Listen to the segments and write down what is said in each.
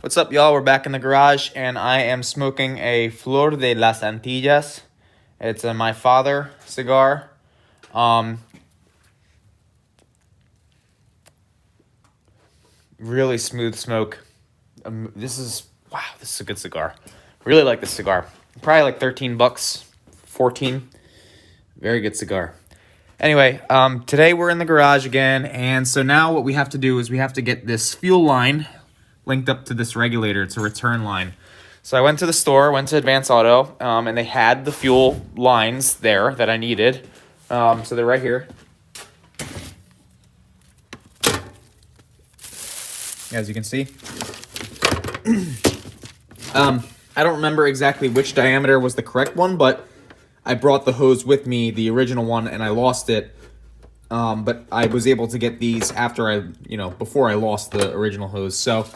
What's up, y'all? We're back in the garage, and I am smoking a Flor de las Antillas. It's a My Father cigar. Really smooth smoke. This is a good cigar. Really like this cigar. Probably like $13, 14. Very good cigar. Anyway, today we're in the garage again, and so now what we have to do is we have to get this fuel line linked up to this regulator. It's a return line. So I went to the store, went to Advance Auto, and they had the fuel lines there that I needed. So they're right here. As you can see. I don't remember exactly which diameter was the correct one, but I brought the hose with me, the original one, and I lost it. But I was able to get these after before I lost the original hose. So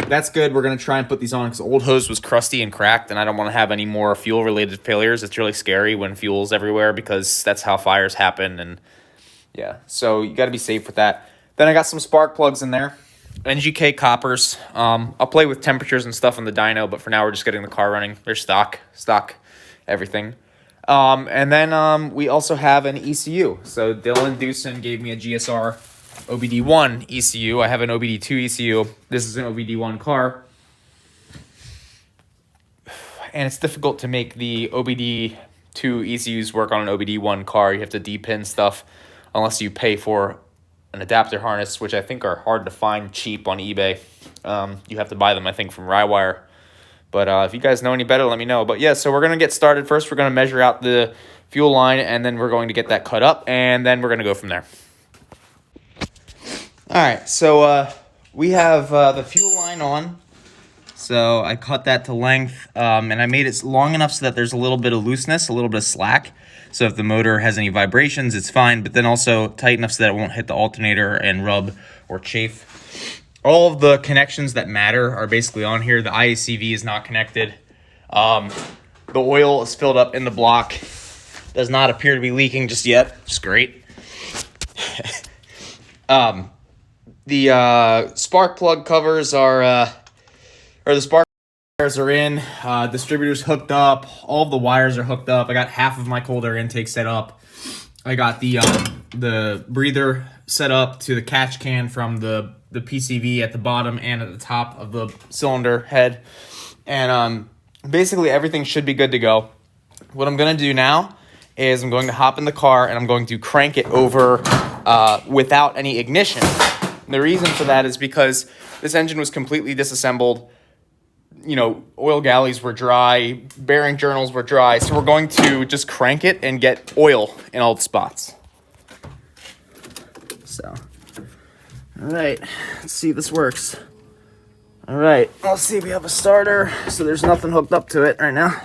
that's good. We're going to try and put these on because the old hose was crusty and cracked, and I don't want to have any more fuel-related failures. It's really scary when fuel's everywhere because that's how fires happen. And yeah, so you got to be safe with that. Then I got some spark plugs in there. NGK coppers. I'll play with temperatures and stuff on the dyno, but for now we're just getting the car running. They're stock everything. And then we also have an ECU. So Dylan Dewson gave me a GSR OBD1 ECU. I have an OBD2 ECU. This is an OBD1 car. And it's difficult to make the OBD2 ECUs work on an OBD1 car. You have to D-pin stuff unless you pay for an adapter harness, which I think are hard to find cheap on eBay. You have to buy them, I think, from Rywire. But if you guys know any better, let me know. But yeah, so we're going to get started. First, we're going to measure out the fuel line, and then we're going to get that cut up, and then we're going to go from there. All right, so we have the fuel line on. So I cut that to length, and I made it long enough so that there's a little bit of looseness, a little bit of slack. So if the motor has any vibrations, it's fine, but then also tight enough so that it won't hit the alternator and rub or chafe. All of the connections that matter are basically on here. The IACV is not connected. The oil is filled up in the block. Does not appear to be leaking just yet, which is great. The spark plug covers are, the spark wires are in. Distributors hooked up. All of the wires are hooked up. I got half of my cold air intake set up. I got the breather set up to the catch can from the PCV at the bottom and at the top of the cylinder head. And basically everything should be good to go. What I'm going to do now is I'm going to hop in the car and I'm going to crank it over without any ignition. And the reason for that is because this engine was completely disassembled. Oil galleys were dry, bearing journals were dry, so we're going to just crank it and get oil in all the spots. So, all right, let's see if this works. All right, let's see if we have a starter. So there's nothing hooked up to it right now.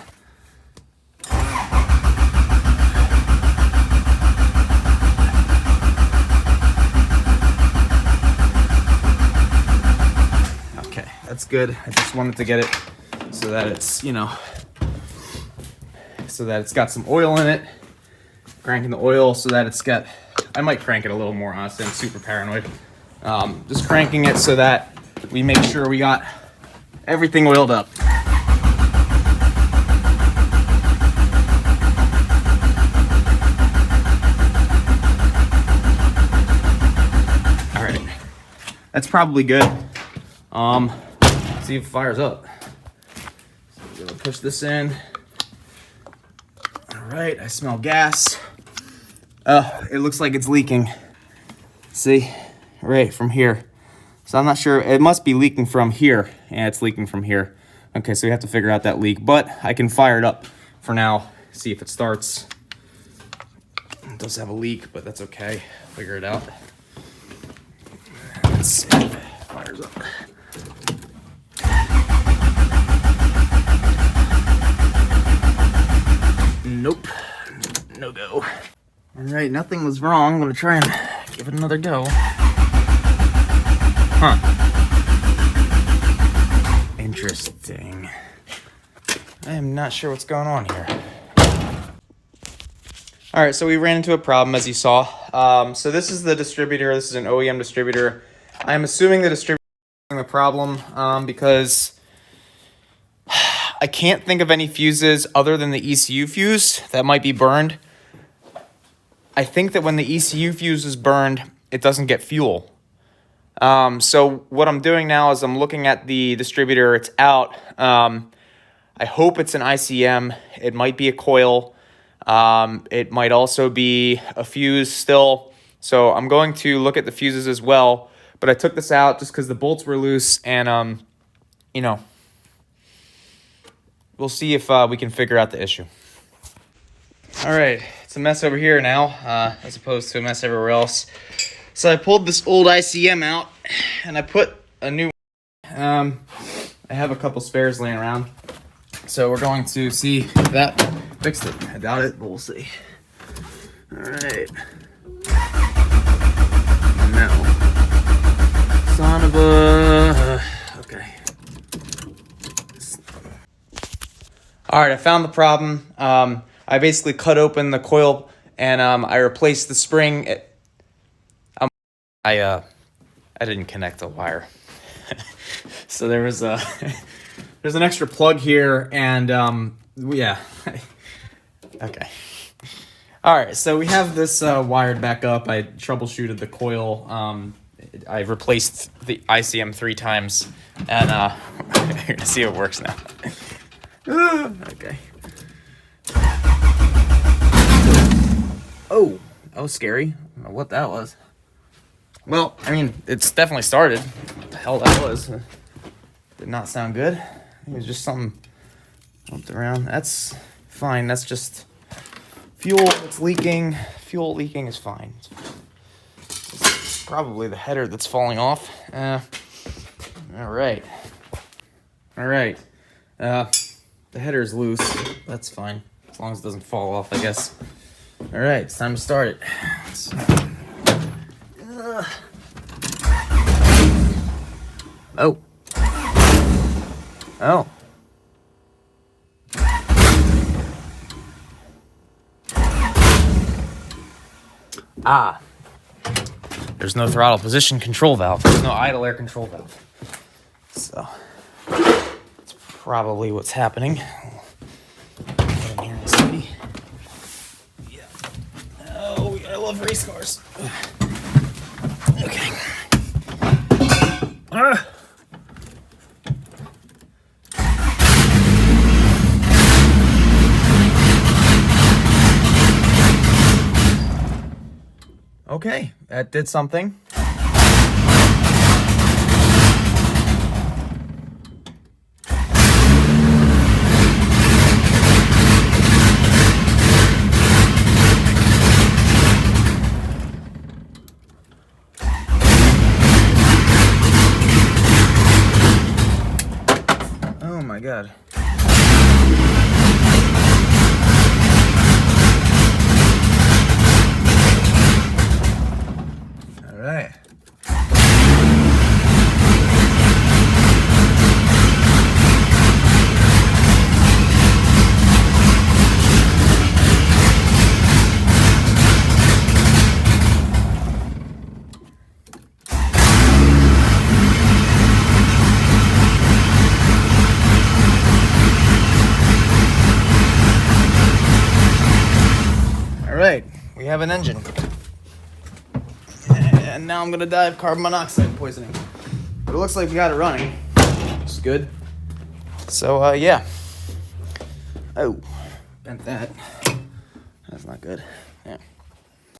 That's good. I just wanted to get it so that it's, so that it's got some oil in it. Cranking the oil so that it's got, I might crank it a little more, honestly. I'm super paranoid. Just cranking it so that we make sure we got everything oiled up. All right. That's probably good. See if it fires up. So we're gonna push this in. All right, I smell gas. It looks like it's leaking. See, right from here. So I'm not sure, it must be leaking from here. Yeah, it's leaking from here. Okay, so we have to figure out that leak, but I can fire it up for now, see if it starts. It does have a leak, but that's okay. Figure it out. Let's see if it fires up. Nope, no go. All right, nothing was wrong. I'm gonna try and give it another go. Interesting. I am not sure what's going on here. All right, so we ran into a problem, as you saw. So this is the distributor. This is an OEM distributor. I'm assuming the distributor is the problem because I can't think of any fuses other than the ECU fuse that might be burned. I think that when the ECU fuse is burned, it doesn't get fuel. So what I'm doing now is I'm looking at the distributor. It's out. I hope it's an ICM. It might be a coil. It might also be a fuse still. So I'm going to look at the fuses as well. But I took this out just because the bolts were loose, and you know, we'll see if we can figure out the issue. All right, it's a mess over here now, as opposed to a mess everywhere else. So I pulled this old ICM out, and I put a new I have a couple spares laying around. So we're going to see if that fixed it. I doubt it, but we'll see. All right. No. Son of a... okay. All right, I found the problem. I basically cut open the coil, and I replaced the spring. I didn't connect the wire. So there was a... there's an extra plug here, and yeah. Okay. All right, so we have this wired back up. I troubleshooted the coil. I replaced the ICM 3 times, and you're gonna see it works now. Okay. Oh, that was scary. I don't know what that was. Well, I mean, it's definitely started. What the hell that was? Did not sound good. It was just something bumped around. That's fine. That's just fuel that's leaking. Fuel leaking is fine. It's probably the header that's falling off. All right. All right. The header's loose. That's fine. As long as it doesn't fall off, I guess. All right. It's time to start it. Oh. Oh. Ah. There's no throttle position control valve. There's no idle air control valve. So, that's probably what's happening. Get in here and see. Yeah. Oh, I love race cars. Okay. Okay, that did something. Oh my God. All right. All right, we have an engine. And now I'm gonna die of carbon monoxide poisoning. But it looks like we got it running, which is good. So, yeah. Oh, bent that. That's not good. Yeah.